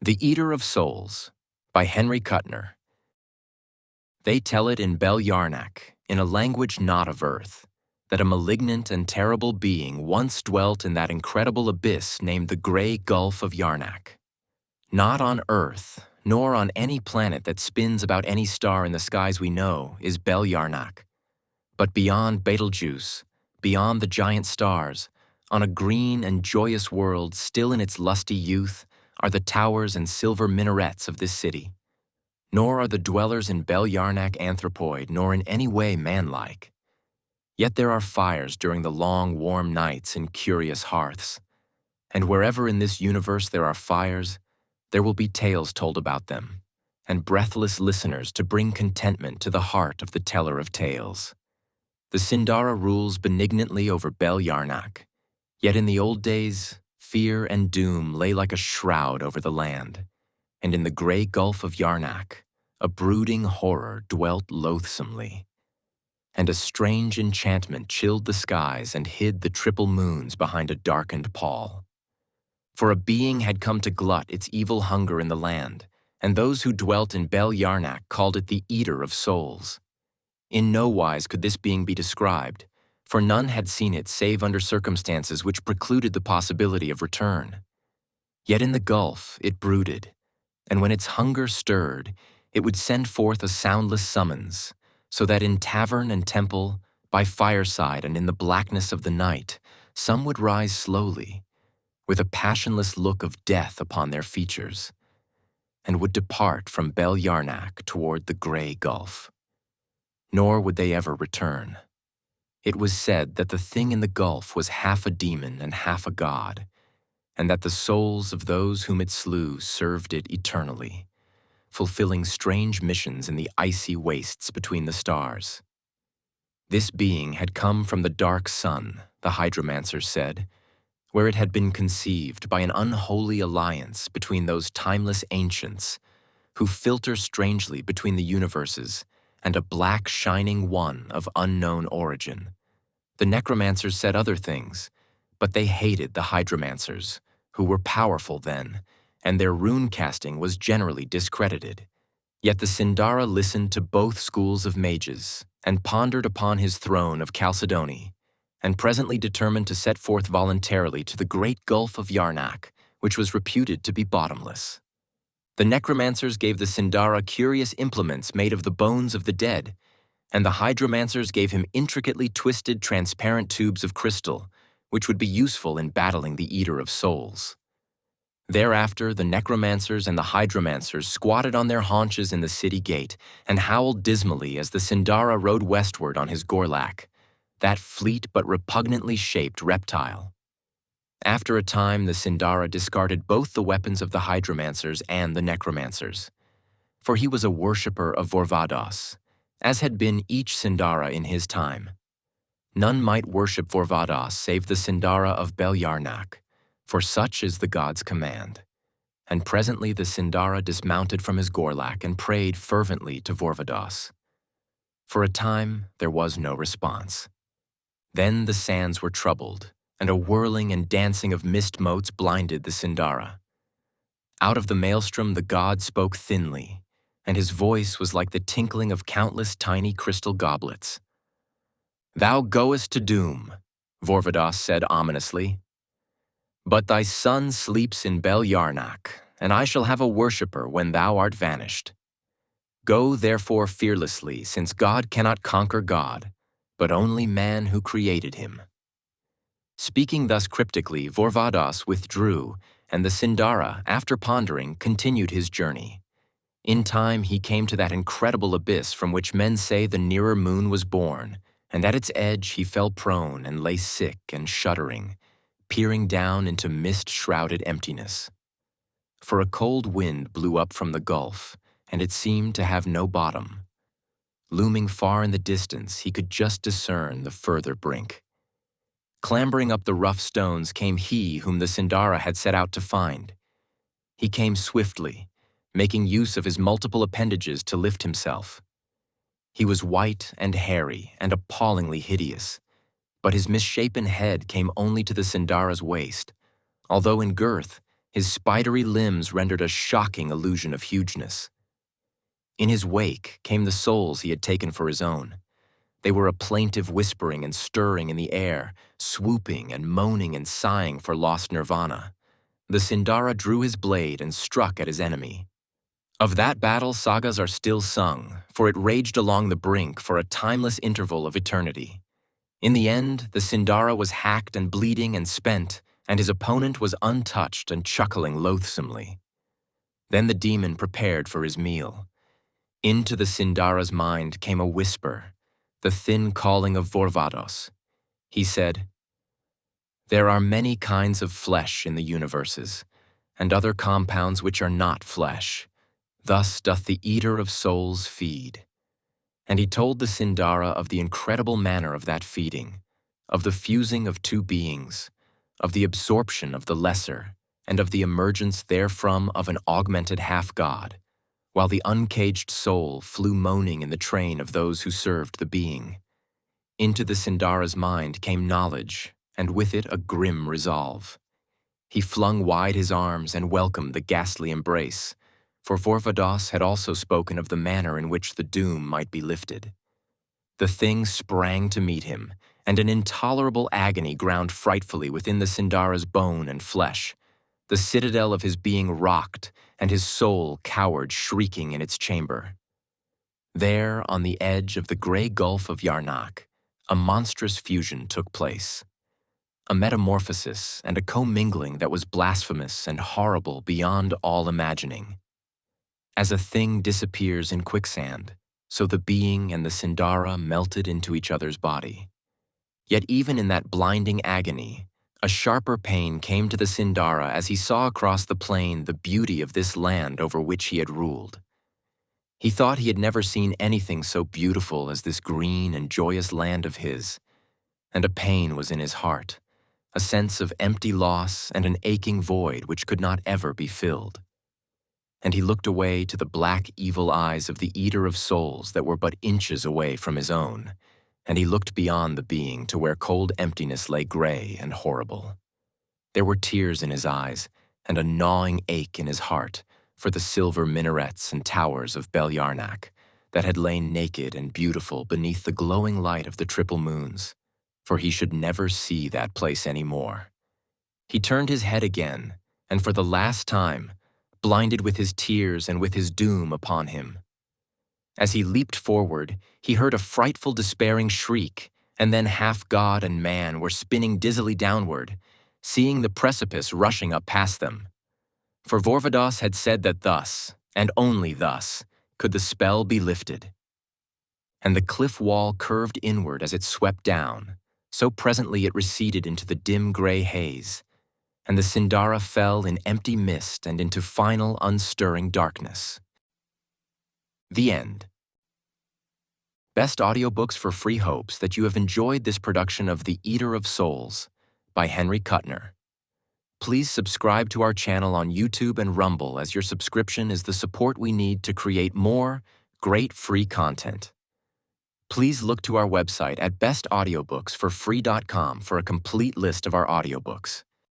The Eater of Souls by Henry Kuttner. They tell it in Bel Yarnak, in a language not of earth, that a malignant and terrible being once dwelt in that incredible abyss named the Gray Gulf of Yarnak. Not on Earth, nor on any planet that spins about any star in the skies we know, is Bel Yarnak. But beyond Betelgeuse, beyond the giant stars, on a green and joyous world still in its lusty youth, are the towers and silver minarets of this city. Nor are the dwellers in Bel Yarnak anthropoid, nor in any way manlike. Yet there are fires during the long, warm nights in curious hearths. And wherever in this universe there are fires, there will be tales told about them, and breathless listeners to bring contentment to the heart of the teller of tales. The Sindara rules benignantly over Bel Yarnak, yet in the old days, fear and doom lay like a shroud over the land, and in the gray gulf of Yarnak, a brooding horror dwelt loathsomely. And a strange enchantment chilled the skies and hid the triple moons behind a darkened pall. For a being had come to glut its evil hunger in the land, and those who dwelt in Bel Yarnak called it the Eater of Souls. In no wise could this being be described, for none had seen it save under circumstances which precluded the possibility of return. Yet in the gulf it brooded, and when its hunger stirred, it would send forth a soundless summons, so that in tavern and temple, by fireside and in the blackness of the night, some would rise slowly, with a passionless look of death upon their features, and would depart from Bel Yarnak toward the gray gulf. Nor would they ever return. It was said that the thing in the gulf was half a demon and half a god, and that the souls of those whom it slew served it eternally, fulfilling strange missions in the icy wastes between the stars. This being had come from the dark sun, the hydromancers said, where it had been conceived by an unholy alliance between those timeless ancients who filter strangely between the universes and a black shining one of unknown origin. The necromancers said other things, but they hated the hydromancers, who were powerful then, and their rune casting was generally discredited. Yet the Sindara listened to both schools of mages and pondered upon his throne of Chalcedony, and presently determined to set forth voluntarily to the great gulf of Yarnak, which was reputed to be bottomless. The necromancers gave the Sindara curious implements made of the bones of the dead, and the hydromancers gave him intricately twisted transparent tubes of crystal, which would be useful in battling the Eater of Souls. Thereafter, the necromancers and the hydromancers squatted on their haunches in the city gate and howled dismally as the Sindara rode westward on his Gorlak, that fleet but repugnantly shaped reptile. After a time, the Sindara discarded both the weapons of the hydromancers and the necromancers, for he was a worshipper of Vorvados, as had been each Sindara in his time. None might worship Vorvados save the Sindara of Bel Yarnak, for such is the god's command. And presently the Sindara dismounted from his Gorlak and prayed fervently to Vorvados. For a time there was no response. Then the sands were troubled, and a whirling and dancing of mist motes blinded the Sindara. Out of the maelstrom the god spoke thinly, and his voice was like the tinkling of countless tiny crystal goblets. "Thou goest to doom," Vorvados said ominously. "But thy son sleeps in Bel Yarnak, and I shall have a worshipper when thou art vanished. Go therefore fearlessly, since God cannot conquer God, but only man who created him." Speaking thus cryptically, Vorvados withdrew, and the Sindara, after pondering, continued his journey. In time he came to that incredible abyss from which men say the nearer moon was born, and at its edge he fell prone and lay sick and shuddering, peering down into mist-shrouded emptiness. For a cold wind blew up from the gulf, and it seemed to have no bottom. Looming far in the distance, he could just discern the further brink. Clambering up the rough stones came he whom the Sindara had set out to find. He came swiftly, making use of his multiple appendages to lift himself. He was white and hairy and appallingly hideous, but his misshapen head came only to the Sindara's waist, although in girth His spidery limbs rendered a shocking illusion of hugeness. In his wake came the souls he had taken for his own. They were a plaintive whispering and stirring in the air, swooping and moaning and sighing for lost nirvana. The Sindara drew his blade and struck at his enemy. Of that battle, sagas are still sung, for it raged along the brink for a timeless interval of eternity. In the end, the Sindara was hacked and bleeding and spent, and his opponent was untouched and chuckling loathsomely. Then the demon prepared for his meal. Into the Sindara's mind came a whisper, the thin calling of Vorvados. He said, "There are many kinds of flesh in the universes, and other compounds which are not flesh. Thus doth the eater of souls feed." And he told the Sindara of the incredible manner of that feeding, of the fusing of two beings, of the absorption of the lesser, and of the emergence therefrom of an augmented half-god, while the uncaged soul flew moaning in the train of those who served the being. Into the Sindara's mind came knowledge, and with it a grim resolve. He flung wide his arms and welcomed the ghastly embrace, for Vorvados had also spoken of the manner in which the doom might be lifted. The thing sprang to meet him, and an intolerable agony ground frightfully within the Sindara's bone and flesh. The citadel of his being rocked, and his soul cowered shrieking in its chamber. There, on the edge of the gray gulf of Yarnak, a monstrous fusion took place. A metamorphosis and a commingling that was blasphemous and horrible beyond all imagining. As a thing disappears in quicksand, so the being and the Sindara melted into each other's body. Yet even in that blinding agony, a sharper pain came to the Sindara as he saw across the plain the beauty of this land over which he had ruled. He thought he had never seen anything so beautiful as this green and joyous land of his, and a pain was in his heart, a sense of empty loss and an aching void which could not ever be filled. And he looked away to the black, evil eyes of the eater of souls that were but inches away from his own, and he looked beyond the being to where cold emptiness lay gray and horrible. There were tears in his eyes and a gnawing ache in his heart for the silver minarets and towers of Bel Yarnak that had lain naked and beautiful beneath the glowing light of the triple moons, for he should never see that place any more. He turned his head again, and for the last time, blinded with his tears and with his doom upon him. As he leaped forward, he heard a frightful despairing shriek, and then half god and man were spinning dizzily downward, seeing the precipice rushing up past them. For Vorvados had said that thus, and only thus, could the spell be lifted. And the cliff wall curved inward as it swept down, so presently it receded into the dim gray haze, and the Sindara fell in empty mist and into final, unstirring darkness. The end. Best audiobooks for free hopes that you have enjoyed this production of The Eater of Souls by Henry Kuttner. Please subscribe to our channel on YouTube and Rumble, as your subscription is the support we need to create more great free content. Please look to our website at bestaudiobooksforfree.com for a complete list of our audiobooks.